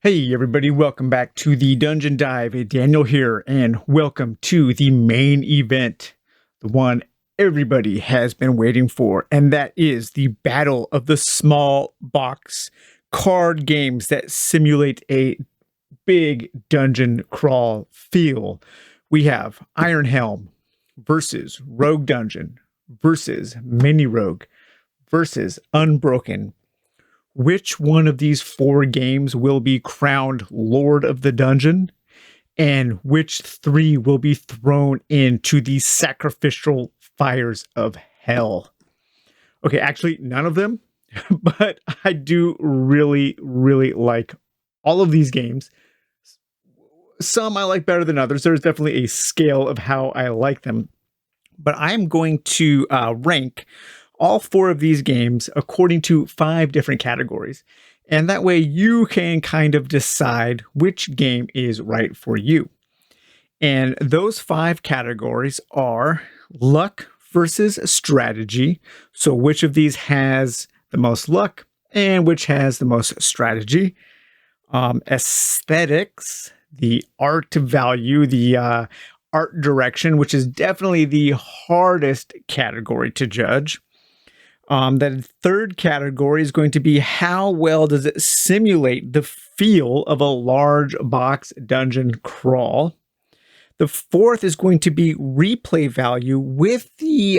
Hey everybody, welcome back to the Dungeon Dive. Daniel here, and welcome to the main event, the one everybody has been waiting for, and that is the Battle of the Small Box card games that simulate a big dungeon crawl feel. We have Iron Helm versus Rogue Dungeon versus Mini Rogue versus Unbroken. Which one of these four games will be crowned Lord of the Dungeon? And which three will be thrown into the sacrificial fires of hell? Okay, actually, none of them, but I do really, really like all of these games. Some I like better than others. There's definitely a scale of how I like them, but I'm going to rank all four of these games according to 5 different categories. And that way you can kind of decide which game is right for you. And those 5 categories are luck versus strategy. So which of these has the most luck and which has the most strategy? Aesthetics, the art value, the art direction, which is definitely the hardest category to judge. The third category is going to be how well does it simulate the feel of a large box dungeon crawl. The fourth is going to be replay value with the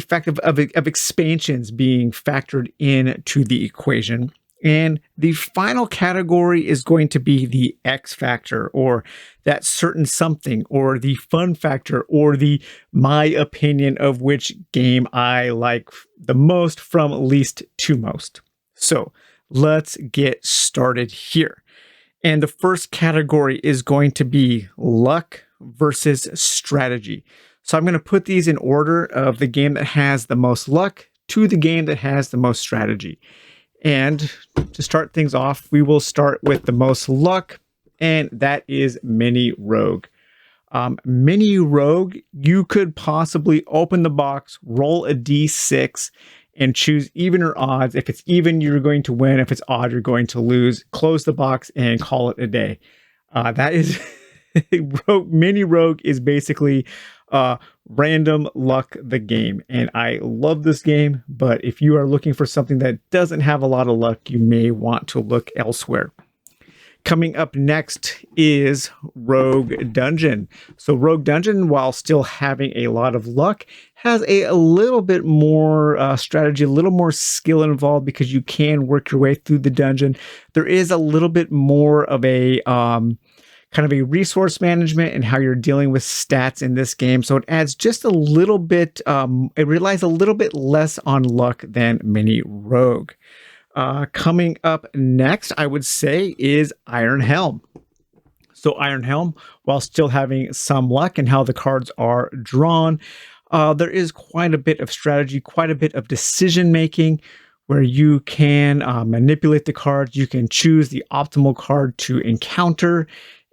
fact of expansions being factored into the equation. And the final category is going to be the X factor, or that certain something, or the fun factor, or the my opinion of which game I like the most from least to most. So let's get started here. And the first category is going to be luck versus strategy. So I'm going to put these in order of the game that has the most luck to the game that has the most strategy. And to start things off, we will start with the most luck, and that is Mini Rogue. Mini Rogue, you could possibly open the box, roll a d6, and choose even or odds. If it's even, you're going to win. If it's odd, you're going to lose. Close the box and call it a day. That is Mini Rogue is basically random luck the game, and I love this game, but if you are looking for something that doesn't have a lot of luck, you may want to look elsewhere. Coming up next is Rogue Dungeon. So Rogue Dungeon, while still having a lot of luck, has a little bit more strategy, a little more skill involved, because you can work your way through the dungeon. There is a little bit more of a kind of a resource management and how you're dealing with stats in this game. So it adds just a little bit, it relies a little bit less on luck than Mini Rogue. Coming up next, I would say, is Iron Helm. So Iron Helm, while still having some luck in how the cards are drawn, there is quite a bit of strategy, quite a bit of decision making, where you can manipulate the cards. You can choose the optimal card to encounter.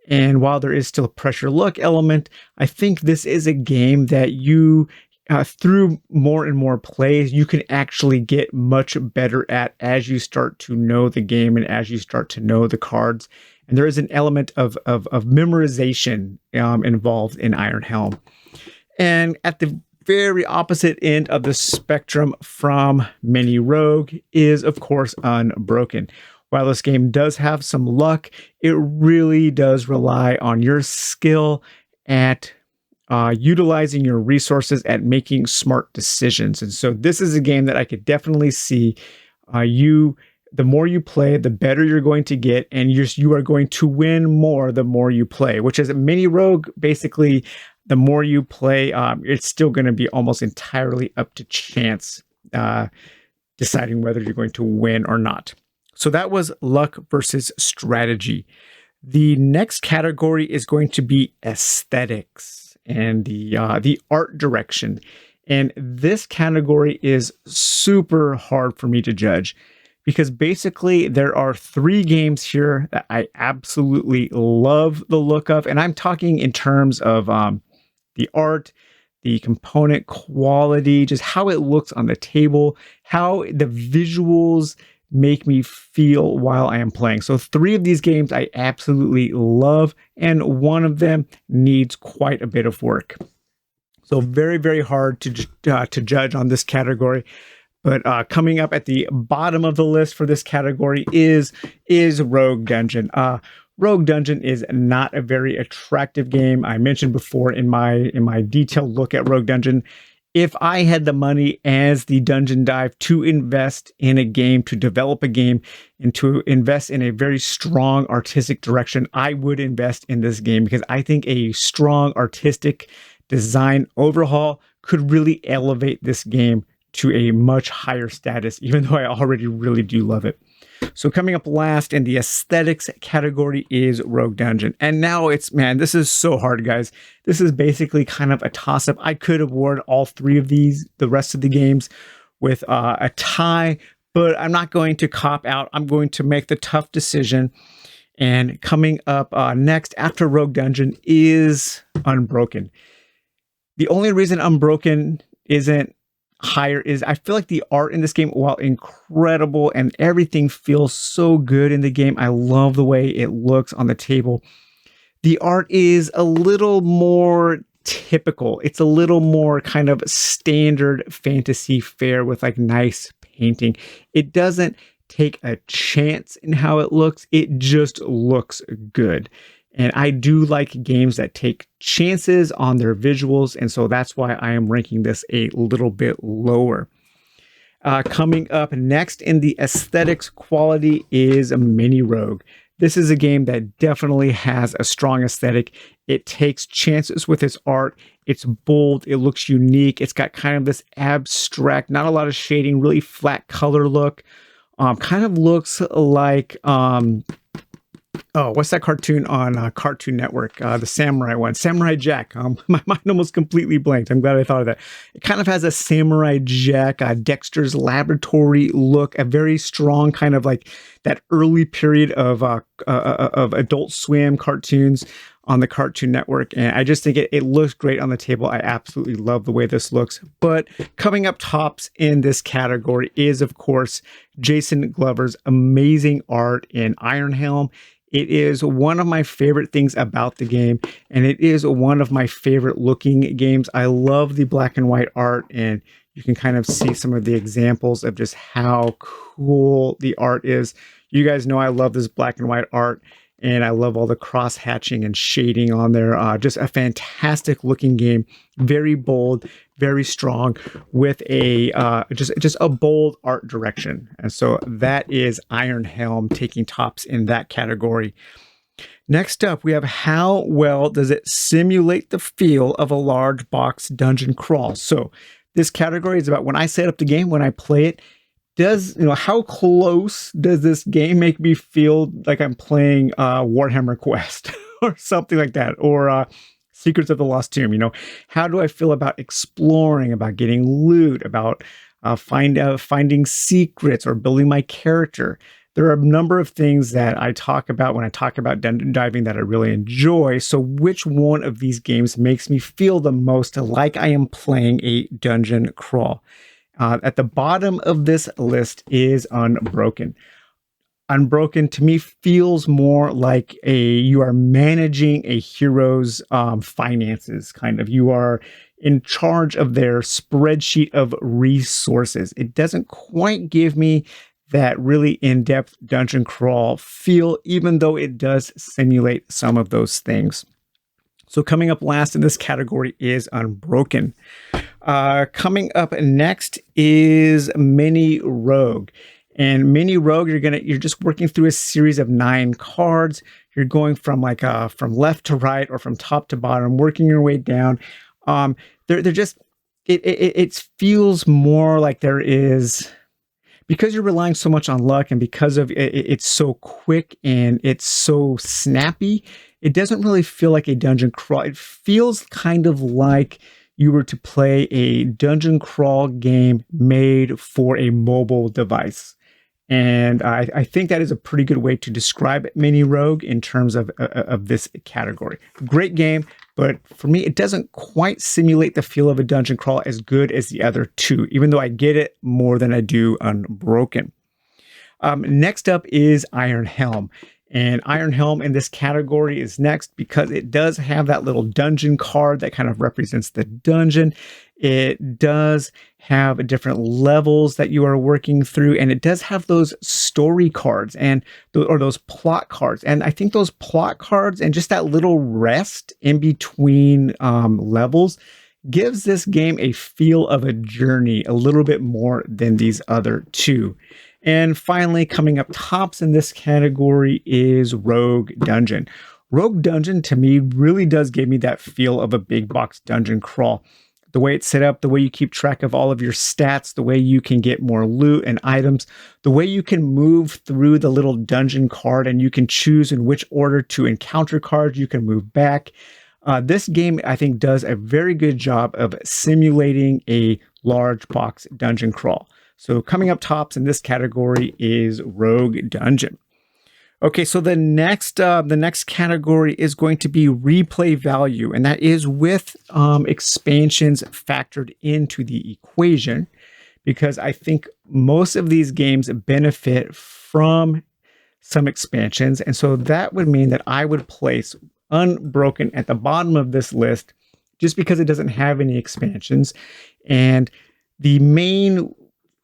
And while there is still a pressure luck element, I think this is a game that you, through more and more plays, you can actually get much better at as you start to know the game and as you start to know the cards. And there is an element of memorization involved in Iron Helm. And at the very opposite end of the spectrum from Mini Rogue is, of course, Unbroken. While this game does have some luck, it really does rely on your skill at utilizing your resources, at making smart decisions. And so this is a game that I could definitely see the more you play, the better you're going to get, and you are going to win more the more you play, which is Mini Rogue. Basically, the more you play, it's still going to be almost entirely up to chance deciding whether you're going to win or not. So that was luck versus strategy. The next category is going to be aesthetics and the art direction. And this category is super hard for me to judge, because basically there are 3 games here that I absolutely love the look of. And I'm talking in terms of the art, the component quality, just how it looks on the table, how the visuals make me feel while I am playing. So 3 of these games I absolutely love, and one of them needs quite a bit of work. So very, very hard to judge on this category. But coming up at the bottom of the list for this category is Rogue Dungeon. Rogue Dungeon is not a very attractive game. I mentioned before in my detailed look at Rogue Dungeon, if I had the money as the Dungeon Dive to invest in a game, to develop a game, and to invest in a very strong artistic direction, I would invest in this game because I think a strong artistic design overhaul could really elevate this game to a much higher status, even though I already really do love it. So coming up last in the aesthetics category is Rogue Dungeon. And now this is so hard, guys. This is basically kind of a toss-up. I could award all 3 of the rest of the games with a tie, but I'm not going to cop out. I'm going to make the tough decision. And coming up next after Rogue Dungeon is Unbroken. The only reason Unbroken isn't higher is I feel like the art in this game, while incredible and everything feels so good in the game, I love the way it looks on the table. The art is a little more typical. It's a little more kind of standard fantasy fare with like nice painting. It doesn't take a chance in how it looks. It just looks good. And I do like games that take chances on their visuals, and so that's why I am ranking this a little bit lower. Coming up next in the aesthetics quality is Mini Rogue. This is a game that definitely has a strong aesthetic. It takes chances with its art. It's bold. It looks unique. It's got kind of this abstract, not a lot of shading, really flat color look. Kind of looks like... what's that cartoon on Cartoon Network? The samurai one, Samurai Jack. My mind almost completely blanked. I'm glad I thought of that. It kind of has a Samurai Jack, Dexter's Laboratory look, a very strong kind of like that early period of Adult Swim cartoons on the Cartoon Network. And I just think it looks great on the table. I absolutely love the way this looks. But coming up tops in this category is, of course, Jason Glover's amazing art in Iron Helm. It is one of my favorite things about the game, and it is one of my favorite looking games. I love the black and white art, and you can kind of see some of the examples of just how cool the art is. You guys know I love this black and white art, and I love all the cross hatching and shading on there. Just a fantastic looking game, very bold, very strong, with a just a bold art direction. And so that is Iron Helm taking tops in that category. Next up, we have how well does it simulate the feel of a large box dungeon crawl? So this category is about when I set up the game, when I play it, how close does this game make me feel like I'm playing Warhammer Quest or something like that, or Secrets of the Lost Tomb? How do I feel about exploring, about getting loot, about finding secrets or building my character? There are a number of things that I talk about when I talk about dungeon diving that I really enjoy. So which one of these games makes me feel the most like I am playing a dungeon crawl? At the bottom of this list is Unbroken. Unbroken to me feels more like you are managing a hero's finances, kind of. You are in charge of their spreadsheet of resources. It doesn't quite give me that really in-depth dungeon crawl feel, even though it does simulate some of those things. So coming up last in this category is Unbroken. Coming up next is Mini Rogue. And Mini Rogue, you're just working through a series of 9 cards. You're going from from left to right or from top to bottom, working your way down. It feels more like there is, because you're relying so much on luck, and because of it's so quick and it's so snappy, it doesn't really feel like a dungeon crawl. It feels kind of like you were to play a dungeon crawl game made for a mobile device. And I think that is a pretty good way to describe Mini Rogue in terms of this category. Great game, but for me, it doesn't quite simulate the feel of a dungeon crawl as good as the other two, even though I get it more than I do Unbroken. Next up is Iron Helm. And Iron Helm in this category is next because it does have that little dungeon card that kind of represents the dungeon. It does have different levels that you are working through, and it does have those story cards or those plot cards. And I think those plot cards and just that little rest in between levels gives this game a feel of a journey a little bit more than these other two. And finally, coming up tops in this category is Rogue Dungeon. Rogue Dungeon, to me, really does give me that feel of a big box dungeon crawl. The way it's set up, the way you keep track of all of your stats, the way you can get more loot and items, the way you can move through the little dungeon card and you can choose in which order to encounter cards you can move back. This game, I think, does a very good job of simulating a large box dungeon crawl. So coming up tops in this category is Rogue Dungeon. Okay, so the next category is going to be replay value, and that is with expansions factored into the equation, because I think most of these games benefit from some expansions, and so that would mean that I would place Unbroken at the bottom of this list just because it doesn't have any expansions, and the main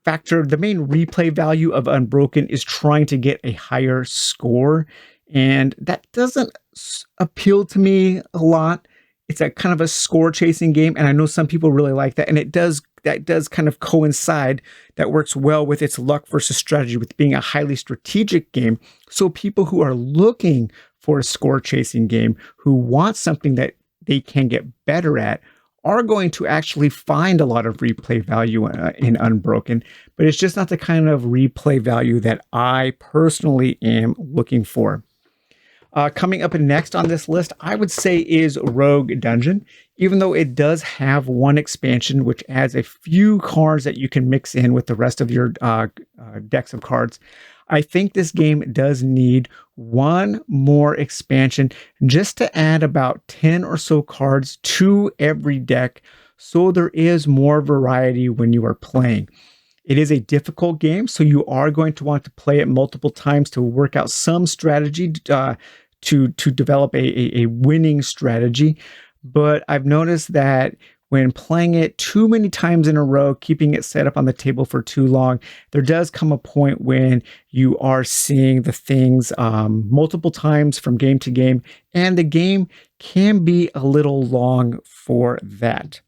replay value of Unbroken is trying to get a higher score, and that doesn't appeal to me a lot. It's a kind of a score chasing game, and I know some people really like that, and that does kind of coincide. That works well with its luck versus strategy, with being a highly strategic game. So people who are looking for a score chasing game, who want something that they can get better at, are going to actually find a lot of replay value in Unbroken, but it's just not the kind of replay value that I personally am looking for. Coming up next on this list, I would say is Rogue Dungeon, even though it does have one expansion, which adds a few cards that you can mix in with the rest of your decks of cards. I think this game does need one more expansion just to add about 10 or so cards to every deck, so there is more variety when you are playing. It is a difficult game, so you are going to want to play it multiple times to work out some strategy to develop a winning strategy. But I've noticed that when playing it too many times in a row, keeping it set up on the table for too long, there does come a point when you are seeing the things multiple times from game to game, and the game can be a little long for that.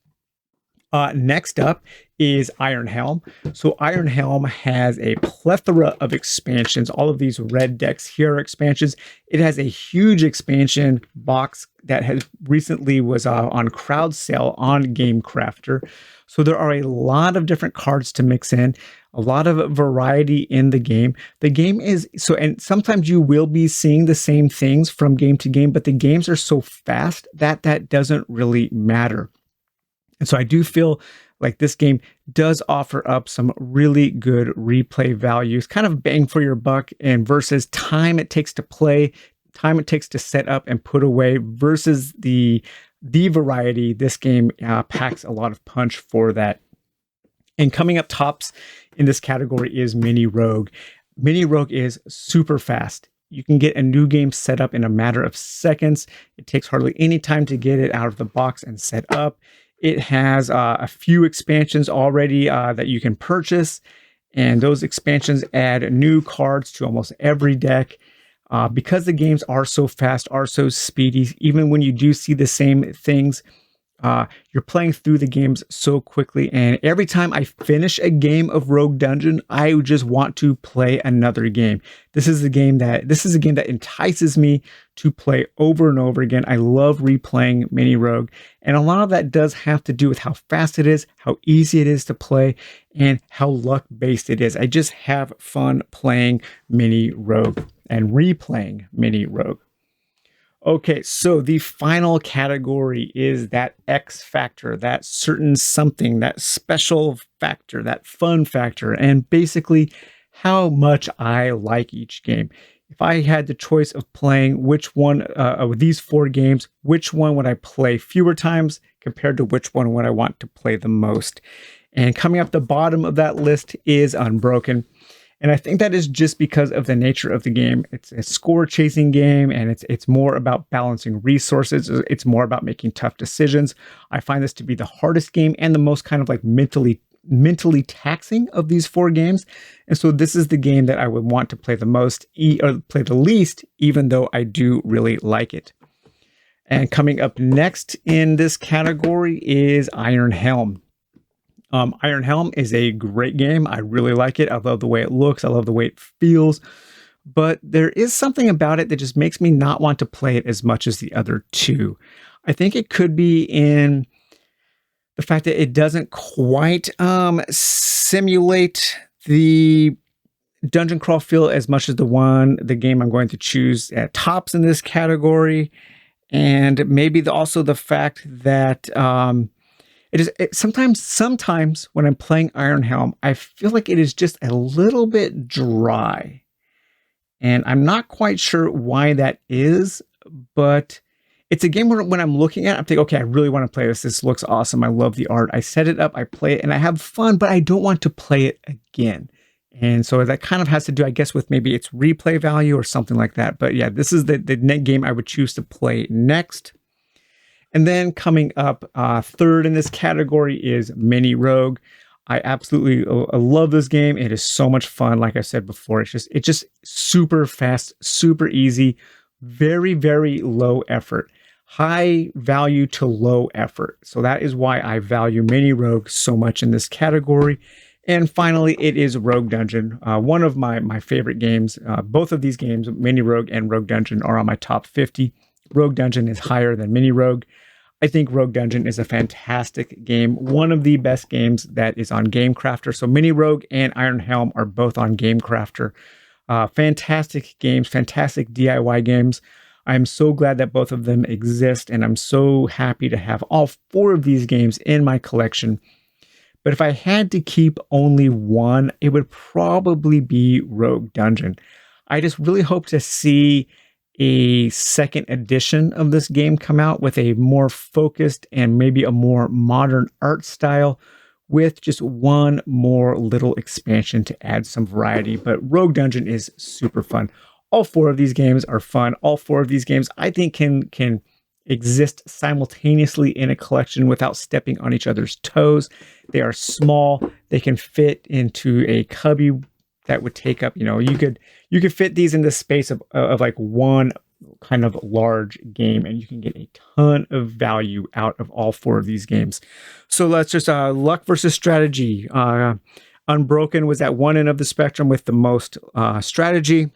Next up is Iron Helm. So Iron Helm has a plethora of expansions. All of these red decks here are expansions. It has a huge expansion box that has recently was on crowd sale on GameCrafter. So there are a lot of different cards to mix in, a lot of variety in the game. The game is and sometimes you will be seeing the same things from game to game, but the games are so fast that that doesn't really matter. And so I do feel like this game does offer up some really good replay values, kind of bang for your buck, and versus time it takes to play, time it takes to set up and put away, versus the variety. This game packs a lot of punch for that. And coming up tops in this category is Mini Rogue. Mini Rogue is super fast. You can get a new game set up in a matter of seconds. It takes hardly any time to get it out of the box and set up. It has a few expansions already that you can purchase, and those expansions add new cards to almost every deck. Because the games are so fast, are so speedy, even when you do see the same things, you're playing through the games so quickly. And every time I finish a game of Rogue Dungeon, I just want to play another game. This is a game that entices me to play over and over again. I love replaying Mini Rogue, and a lot of that does have to do with how fast it is, how easy it is to play, and how luck-based it is. I just have fun playing Mini Rogue and replaying Mini Rogue. Okay, so the final category is that X factor, that certain something, that special factor, that fun factor, and basically how much I like each game. If I had the choice of playing which one of these four games, which one would I play fewer times compared to which one would I want to play the most? And coming up the bottom of that list is Unbroken. And I think that is just because of the nature of the game. It's a score chasing game, and it's more about balancing resources. It's more about making tough decisions. I find this to be the hardest game and the most kind of like mentally taxing of these 4 games. And so this is the game that I would want to play the most or play the least, even though I do really like it. And coming up next in this category is Iron Helm. Iron Helm is a great game. I really like it. I love the way it looks. I love the way it feels. But there is something about it that just makes me not want to play it as much as the other 2. I think it could be in the fact that it doesn't quite simulate the dungeon crawl feel as much as the game I'm going to choose at tops in this category. And maybe also the fact that sometimes when I'm playing Iron Helm, I feel like it is just a little bit dry. And I'm not quite sure why that is, but it's a game where when I'm looking at it, I'm thinking, okay, I really want to play this. This looks awesome. I love the art. I set it up, I play it, and I have fun, but I don't want to play it again. And so that kind of has to do, I guess, with maybe its replay value or something like that. But yeah, this is the game I would choose to play next. And then coming up third in this category is Mini Rogue. I absolutely love this game. It is so much fun. Like I said before, it's just super fast, super easy, very, very low effort, high value to low effort. So that is why I value Mini Rogue so much in this category. And finally, it is Rogue Dungeon, one of my favorite games. Both of these games, Mini Rogue and Rogue Dungeon, are on my top 50. Rogue Dungeon is higher than Mini Rogue. I think Rogue Dungeon is a fantastic game, one of the best games that is on GameCrafter. So Mini Rogue and Iron Helm are both on GameCrafter. Fantastic games, fantastic DIY games. I'm so glad that both of them exist, and I'm so happy to have all 4 of these games in my collection. But if I had to keep only one, it would probably be Rogue Dungeon. I just really hope to see a second edition of this game come out with a more focused and maybe a more modern art style, with just one more little expansion to add some variety. But Rogue Dungeon is super fun. All 4 of these games are fun. All 4 of these games I think can exist simultaneously in a collection without stepping on each other's toes. They are small. They can fit into a cubby that would take up, you could fit these in the space of like one kind of large game, and you can get a ton of value out of all 4 of these games. So let's just luck versus strategy. Unbroken was at one end of the spectrum with the most strategy,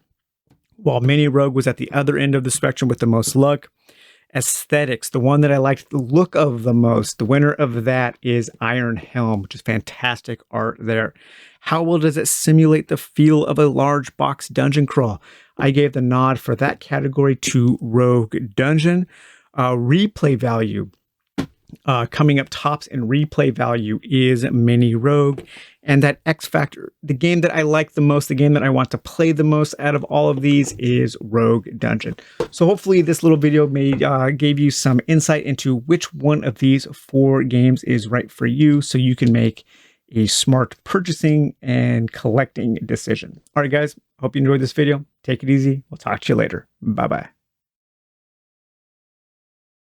while Mini Rogue was at the other end of the spectrum with the most luck. Aesthetics, the one that I liked the look of the most, the winner of that is Iron Helm, which is fantastic art there. How well does it simulate the feel of a large box dungeon crawl? I gave the nod for that category to Rogue Dungeon. Replay value, coming up tops in replay value is Mini Rogue. And that X factor, the game that I like the most, the game that I want to play the most out of all of these is Rogue Dungeon. So hopefully this little video gave you some insight into which one of these 4 games is right for you, so you can make a smart purchasing and collecting decision. All right, guys, hope you enjoyed this video. Take it easy. We'll talk to you later. Bye-bye.